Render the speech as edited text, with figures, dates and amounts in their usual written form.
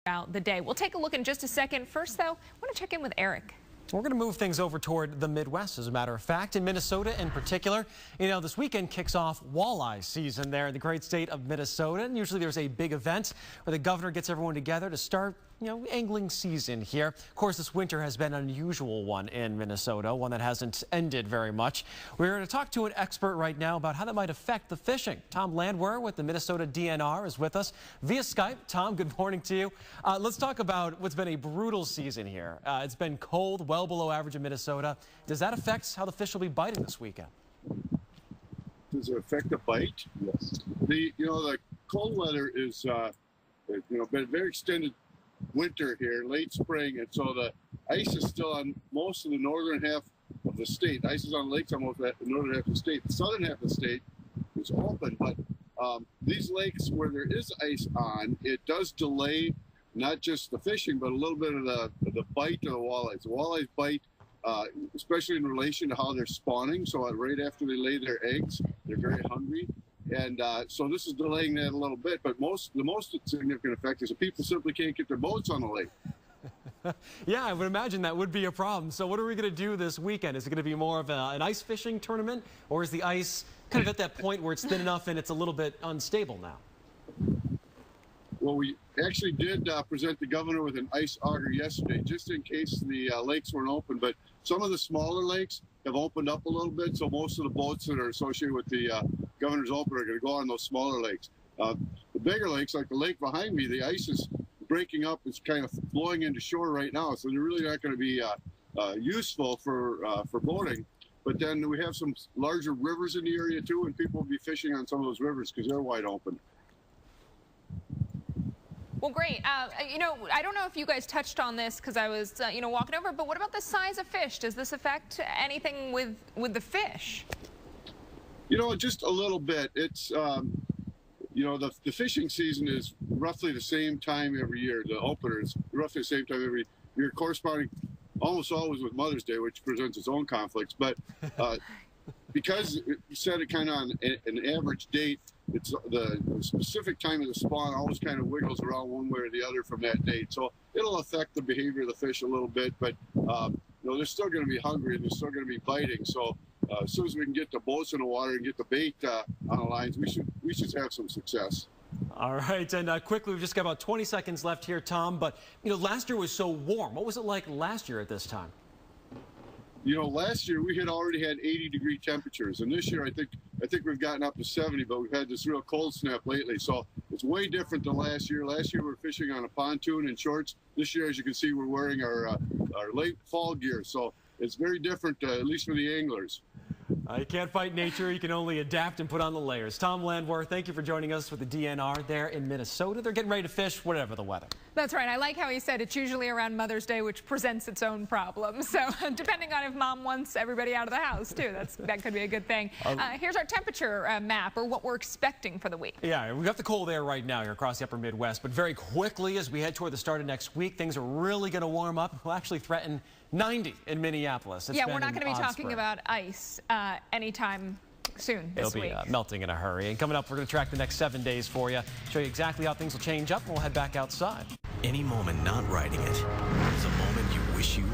throughout the day. We'll take a look in just a second. First, though, I want to check in with Eric. We're going to move things over toward the Midwest, as a matter of fact. In Minnesota in particular, this weekend kicks off walleye season there in the great state of Minnesota. And usually there's a big event where the governor gets everyone together to start, angling season here. Of course, this winter has been an unusual one in Minnesota, one that hasn't ended very much. We're going to talk to an expert right now about how that might affect the fishing. Tom Landwehr with the Minnesota DNR is with us via Skype. Tom, good morning to you. Let's talk about what's been a brutal season here. It's been cold, well below average in Minnesota. Does that affect how the fish will be biting this weekend? Does it affect the bite? Yes. The cold weather is been a very extended winter here, late spring, and so the ice is still on most of the northern half of the state. Ice is on lakes on most of the northern half of the state. The southern half of the state is open, but these lakes where there is ice on, it does delay not just the fishing, but a little bit of the bite of the walleyes. The walleyes bite, especially in relation to how they're spawning. So right after they lay their eggs, they're very hungry. And so this is delaying that a little bit. But the most significant effect is that people simply can't get their boats on the lake. Yeah, I would imagine that would be a problem. So what are we going to do this weekend? Is it going to be more of an ice fishing tournament? Or is the ice kind of at that point where it's thin enough and it's a little bit unstable now? Well, we actually did present the governor with an ice auger yesterday, just in case the lakes weren't open. But some of the smaller lakes have opened up a little bit, so most of the boats that are associated with the governor's open are going to go on those smaller lakes. The bigger lakes, like the lake behind me, the ice is breaking up. It's kind of flowing into shore right now, so they're really not going to be useful for boating. But then we have some larger rivers in the area too, and people will be fishing on some of those rivers because they're wide open. Well, great. I don't know if you guys touched on this because I was, walking over, but what about the size of fish? Does this affect anything with the fish? Just a little bit. It's, the fishing season is roughly the same time every year. The opener is roughly the same time every year, corresponding almost always with Mother's Day, which presents its own conflicts. But because you set it kind of on an average date, it's the specific time of the spawn always kind of wiggles around one way or the other from that date. So it'll affect the behavior of the fish a little bit, but they're still going to be hungry and they're still going to be biting. So as soon as we can get the boats in the water and get the bait on the lines, we should have some success. All right, and quickly, we've just got about 20 seconds left here, Tom. But last year was so warm. What was it like last year at this time? Last year we had already had 80-degree temperatures, and this year I think we've gotten up to 70, but we've had this real cold snap lately. So it's way different than last year. Last year we were fishing on a pontoon and shorts. This year, as you can see, we're wearing our late fall gear. So it's very different, at least for the anglers. You can't fight nature. You can only adapt and put on the layers. Tom Landwehr, thank you for joining us with the DNR there in Minnesota. They're getting ready to fish whatever the weather. That's right. I like how he said it's usually around Mother's Day, which presents its own problems. So depending on if mom wants everybody out of the house, too, that could be a good thing. Here's our temperature map, or what we're expecting for the week. Yeah, we've got the cold air right now here across the upper Midwest, but very quickly as we head toward the start of next week, things are really going to warm up. We'll actually threaten 90 in Minneapolis. Yeah, we're not going to be talking about ice anytime soon this week. It'll be melting in a hurry. And coming up, we're going to track the next 7 days for you, show you exactly how things will change up, and we'll head back outside. Any moment not riding it is a moment you wish you would.